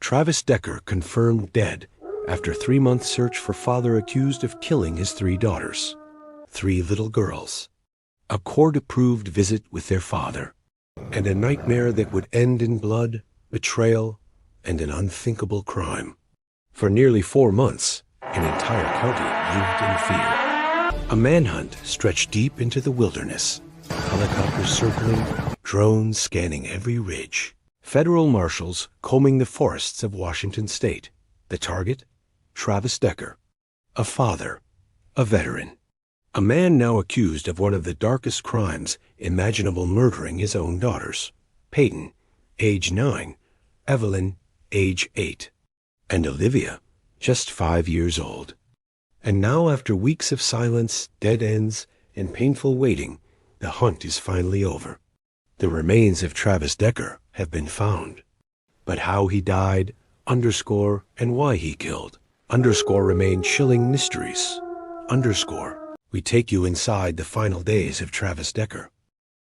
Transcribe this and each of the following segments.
Travis Decker confirmed dead after 3-month search for father accused of killing his 3 daughters, 3 little girls. A court-approved visit with their father, and a nightmare that would end in blood, betrayal, and an unthinkable crime. For nearly 4 months, an entire county lived in fear. A manhunt stretched deep into the wilderness, helicopters circling, drones scanning every ridge. Federal marshals combing the forests of Washington state. The target? Travis Decker. A father. A veteran. A man now accused of one of the darkest crimes imaginable, murdering his own daughters. Peyton, age 9, Evelyn, age 8, and Olivia, just 5 years old. And now, after weeks of silence, dead ends, and painful waiting, the hunt is finally over. The remains of Travis Decker have been found. But how he died, underscore, and why he killed, underscore, remain chilling mysteries. Underscore, we take you inside the final days of Travis Decker.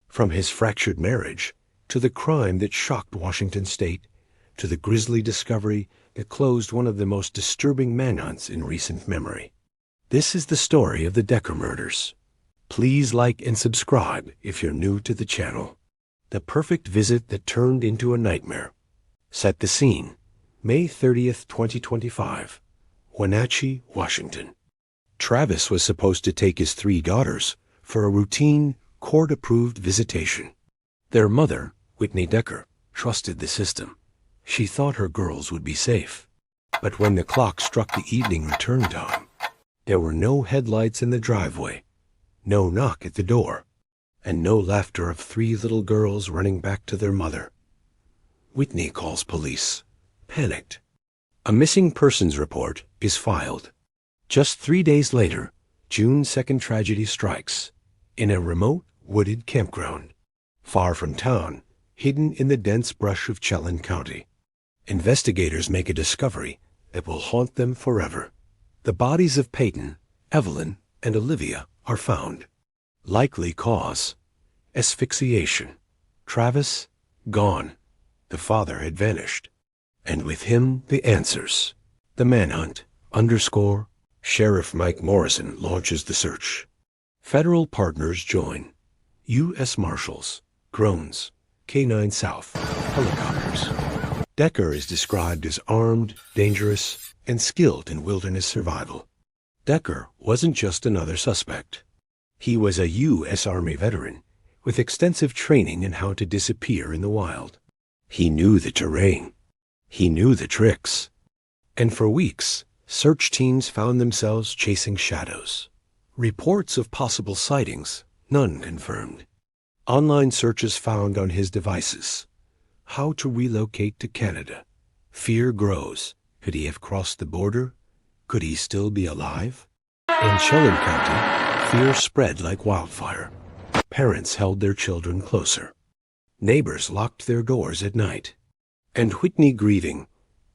From his fractured marriage, to the crime that shocked Washington state, to the grisly discovery that closed one of the most disturbing manhunts in recent memory. This is the story of the Decker murders. Please like and subscribe if you're new to the channel. The perfect visit that turned into a nightmare. Set the scene. May 30th, 2025. Wenatchee, Washington. Travis was supposed to take his 3 daughters for a routine, court-approved visitation. Their mother, Whitney Decker, trusted the system. She thought her girls would be safe. But when the clock struck the evening return time, there were no headlights in the driveway, no knock at the door, and no laughter of 3 little girls running back to their mother. Whitney calls police, panicked. A missing persons report is filed. Just 3 days later, June 2nd tragedy strikes in a remote, wooded campground, far from town, hidden in the dense brush of Chelan County. Investigators make a discovery that will haunt them forever. The bodies of Peyton, Evelyn, and Olivia are found. Likely cause: asphyxiation. Travis, gone. The father had vanished. And with him, the answers. The manhunt, underscore. Sheriff Mike Morrison launches the search. Federal partners join. U.S. Marshals, drones, K-9 South, helicopters. Decker is described as armed, dangerous, and skilled in wilderness survival. Decker wasn't just another suspect. He was a U.S. Army veteran with extensive training in how to disappear in the wild. He knew the terrain. He knew the tricks. And for weeks, search teams found themselves chasing shadows. Reports of possible sightings, none confirmed. Online searches found on his devices. How to relocate to Canada. Fear grows. Could he have crossed the border? Could he still be alive? In Chelan County, fear spread like wildfire. Parents held their children closer. Neighbors locked their doors at night. And Whitney, grieving,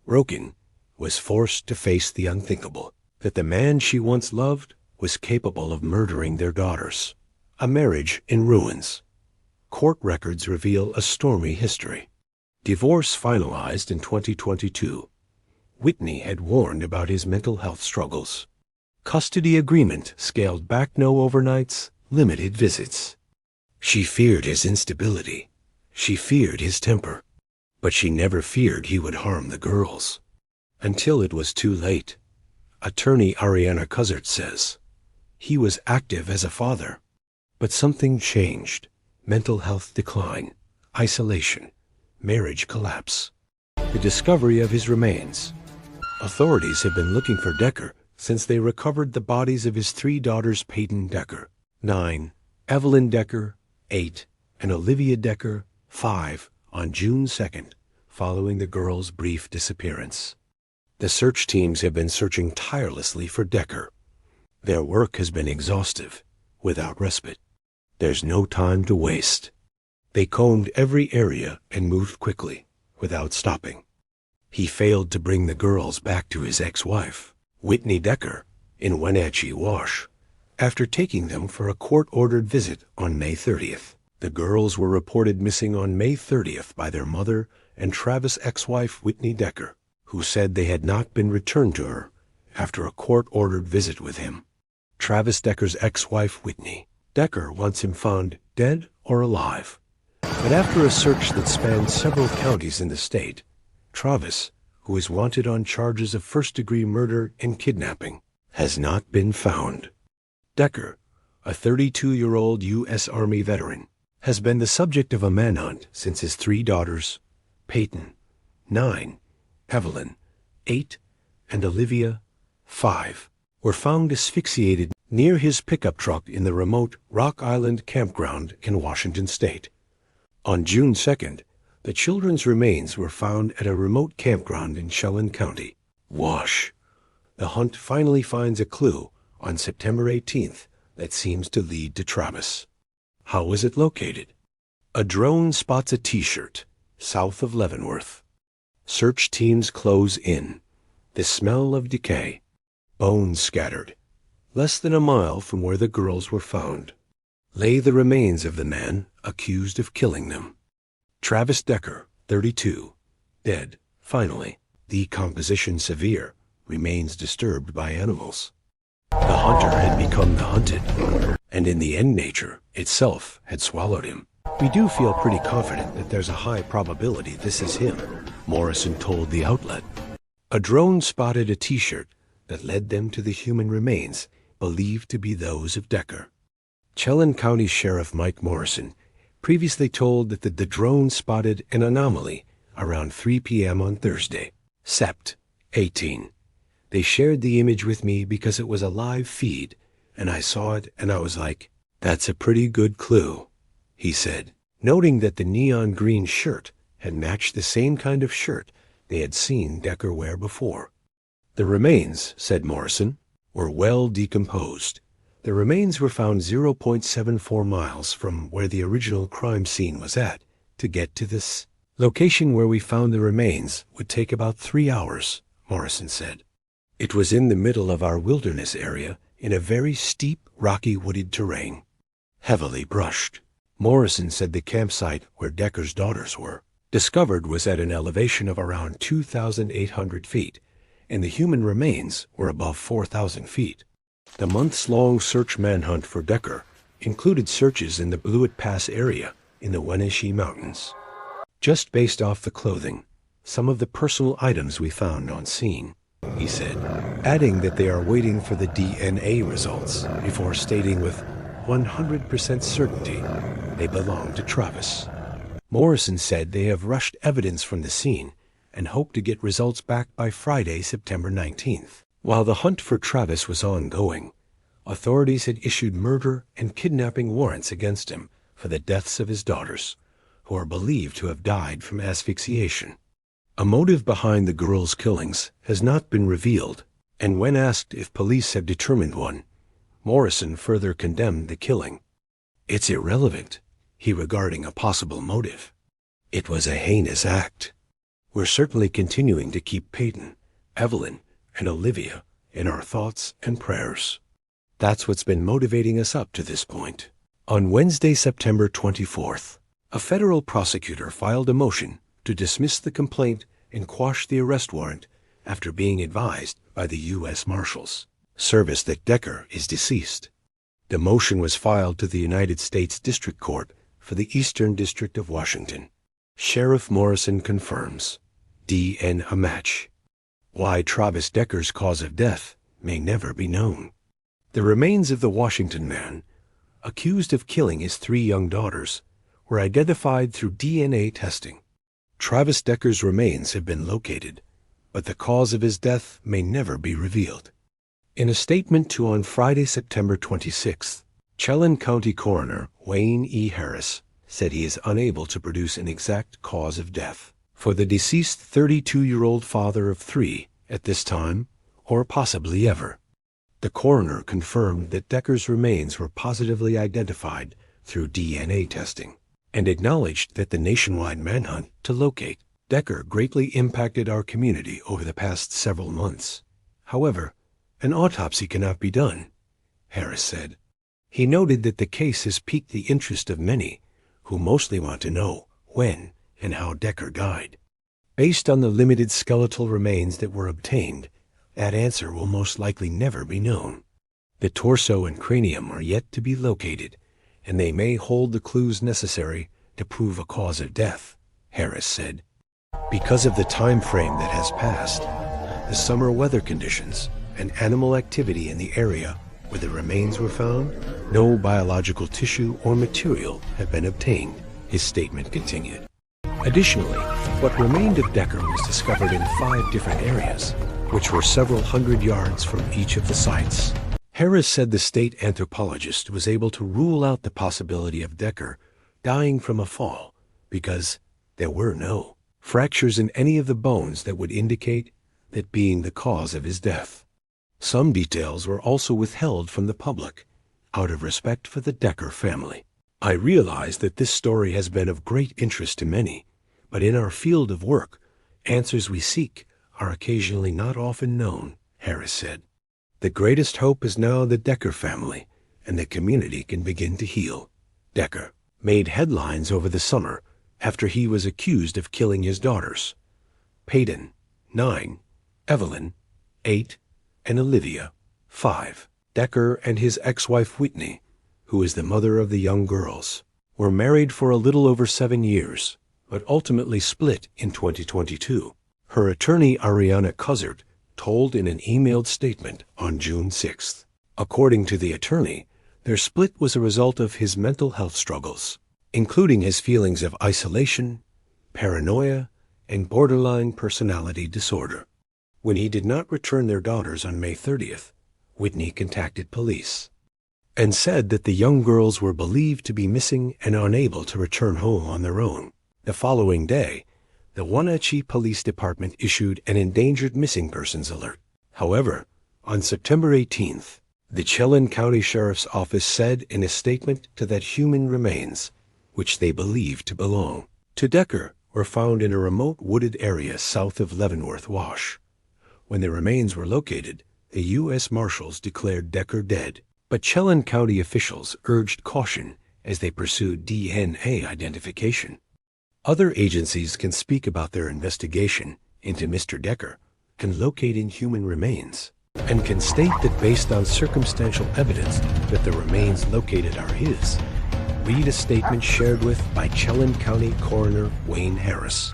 broken, was forced to face the unthinkable, that the man she once loved was capable of murdering their daughters. A marriage in ruins. Court records reveal a stormy history. Divorce finalized in 2022. Whitney had warned about his mental health struggles. Custody agreement scaled back, no overnights, limited visits. She feared his instability. She feared his temper. But she never feared he would harm the girls. Until it was too late. Attorney Ariana Cuthert says, he was active as a father. But something changed. Mental health decline, isolation, marriage collapse. The discovery of his remains. Authorities have been looking for Decker since they recovered the bodies of his 3 daughters, Peyton Decker, 9, Evelyn Decker, 8, and Olivia Decker, 5, on June 2nd, following the girls' brief disappearance. The search teams have been searching tirelessly for Decker. Their work has been exhaustive, without respite. There's no time to waste. They combed every area and moved quickly, without stopping. He failed to bring the girls back to his ex-wife, Whitney Decker, in Wenatchee, Wash, after taking them for a court-ordered visit on May 30th. The girls were reported missing on May 30th by their mother and Travis' ex-wife, Whitney Decker, who said they had not been returned to her after a court-ordered visit with him. Travis Decker's ex-wife, Whitney. Decker wants him found dead or alive. But after a search that spanned several counties in the state, Travis, who is wanted on charges of first-degree murder and kidnapping, has not been found. Decker, a 32-year-old U.S. Army veteran, has been the subject of a manhunt since his 3 daughters, Peyton, 9, Evelyn, 8, and Olivia, 5, were found asphyxiated near his pickup truck in the remote Rock Island campground in Washington state. On June 2nd, the children's remains were found at a remote campground in Chelan County, Wash. The hunt finally finds a clue on September 18th that seems to lead to Travis. How was it located? A drone spots a T-shirt south of Leavenworth. Search teams close in. The smell of decay. Bones scattered. Less than a mile from where the girls were found lay the remains of the man accused of killing them. Travis Decker, 32, dead, finally. Decomposition severe, remains disturbed by animals. The hunter had become the hunted, and in the end nature itself had swallowed him. We do feel pretty confident that there's a high probability this is him, Morrison told the outlet. A drone spotted a T-shirt that led them to the human remains believed to be those of Decker. Chelan County Sheriff Mike Morrison previously told that the drone spotted an anomaly around 3 p.m. on Thursday, Sept. 18. They shared the image with me because it was a live feed, and I saw it and I was like, that's a pretty good clue, he said, noting that the neon green shirt had matched the same kind of shirt they had seen Decker wear before. The remains, said Morrison, were well decomposed. The remains were found 0.74 miles from where the original crime scene was at. To get to this location where we found the remains would take about 3 hours, Morrison said. It was in the middle of our wilderness area in a very steep, rocky, wooded terrain, heavily brushed. Morrison said the campsite where Decker's daughters were discovered was at an elevation of around 2,800 feet, and the human remains were above 4,000 feet. The months-long search manhunt for Decker included searches in the Blewett Pass area in the Wenatchee Mountains. Just based off the clothing, some of the personal items we found on scene, he said, adding that they are waiting for the DNA results before stating with 100% certainty they belong to Travis. Morrison said they have rushed evidence from the scene and hope to get results back by Friday, September 19th. While the hunt for Travis was ongoing, authorities had issued murder and kidnapping warrants against him for the deaths of his daughters, who are believed to have died from asphyxiation. A motive behind the girls' killings has not been revealed, and when asked if police have determined one, Morrison further condemned the killing. It's irrelevant, he regarding a possible motive. It was a heinous act. We're certainly continuing to keep Peyton, Evelyn, and Olivia in our thoughts and prayers. That's what's been motivating us up to this point. On Wednesday, September 24th, a federal prosecutor filed a motion to dismiss the complaint and quash the arrest warrant after being advised by the U.S. Marshals Service that Decker is deceased. The motion was filed to the United States District Court for the Eastern District of Washington. Sheriff Morrison confirms DNA a match. Why Travis Decker's cause of death may never be known. The remains of the Washington man, accused of killing his 3 young daughters, were identified through DNA testing. Travis Decker's remains have been located, but the cause of his death may never be revealed. In a statement to on Friday, September 26th, Chelan County Coroner Wayne E. Harris said he is unable to produce an exact cause of death for the deceased 32-year-old father of 3 at this time, or possibly ever. The coroner confirmed that Decker's remains were positively identified through DNA testing and acknowledged that the nationwide manhunt to locate Decker greatly impacted our community over the past several months. However, an autopsy cannot be done, Harris said. He noted that the case has piqued the interest of many who mostly want to know when and how Decker died. Based on the limited skeletal remains that were obtained, that answer will most likely never be known. The torso and cranium are yet to be located, and they may hold the clues necessary to prove a cause of death, Harris said. Because of the time frame that has passed, the summer weather conditions, and animal activity in the area where the remains were found, no biological tissue or material have been obtained, his statement continued. Additionally, what remained of Decker was discovered in 5 different areas, which were several hundred yards from each of the sites. Harris said the state anthropologist was able to rule out the possibility of Decker dying from a fall because there were no fractures in any of the bones that would indicate that being the cause of his death. Some details were also withheld from the public out of respect for the Decker family. I realize that this story has been of great interest to many, but in our field of work, answers we seek are occasionally not often known, Harris said. The greatest hope is now the Decker family, and the community can begin to heal. Decker made headlines over the summer after he was accused of killing his daughters, Peyton, 9, Evelyn, 8, and Olivia, 5. Decker and his ex-wife Whitney, who is the mother of the young girls, were married for a little over 7 years, but ultimately split in 2022. Her attorney Ariana Cuzzard told in an emailed statement on June 6. According to the attorney, their split was a result of his mental health struggles, including his feelings of isolation, paranoia, and borderline personality disorder. When he did not return their daughters on May 30th, Whitney contacted police and said that the young girls were believed to be missing and unable to return home on their own. The following day, the Wenatchee Police Department issued an endangered missing persons alert. However, on September 18th, the Chelan County Sheriff's Office said in a statement that human remains, which they believed to belong to Decker, were found in a remote wooded area south of Leavenworth Wash. When the remains were located, the U.S. Marshals declared Decker dead, but Chelan County officials urged caution as they pursued DNA identification. Other agencies can speak about their investigation into Mr. Decker, can locate in human remains, and can state that based on circumstantial evidence that the remains located are his. Read a statement shared with by Chelan County Coroner Wayne Harris.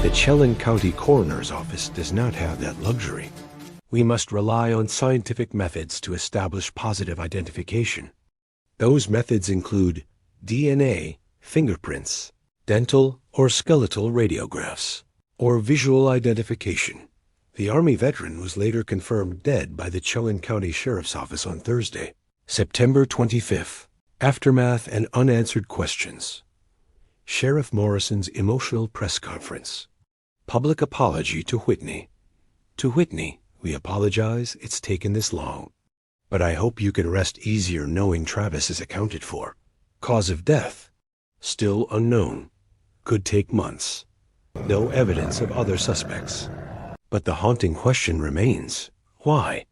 The Chelan County Coroner's Office does not have that luxury. We must rely on scientific methods to establish positive identification. Those methods include DNA, fingerprints, dental or skeletal radiographs, or visual identification. The Army veteran was later confirmed dead by the Chelan County Sheriff's Office on Thursday, September 25th. Aftermath and unanswered questions. Sheriff Morrison's emotional press conference. Public apology to Whitney. To Whitney, we apologize it's taken this long, but I hope you can rest easier knowing Travis is accounted for. Cause of death? Still unknown. Could take months. No evidence of other suspects. But the haunting question remains. Why?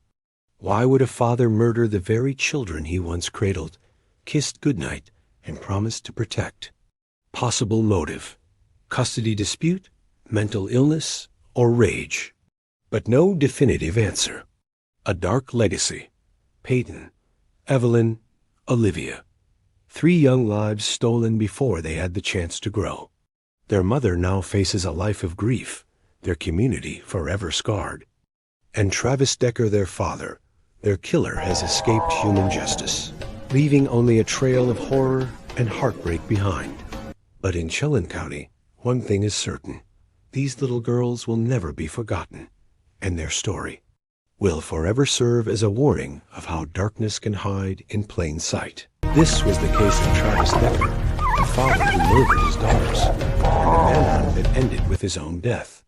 Why would a father murder the very children he once cradled, kissed goodnight, and promised to protect? Possible motive: custody dispute, mental illness, or rage. But no definitive answer. A dark legacy. Peyton, Evelyn, Olivia. 3 young lives stolen before they had the chance to grow. Their mother now faces a life of grief, their community forever scarred. And Travis Decker, their father, their killer, has escaped human justice, leaving only a trail of horror and heartbreak behind. But in Chelan County, one thing is certain: these little girls will never be forgotten, and their story will forever serve as a warning of how darkness can hide in plain sight. This was the case of Travis Decker, the father who murdered his daughters, and the manhunt that ended with his own death.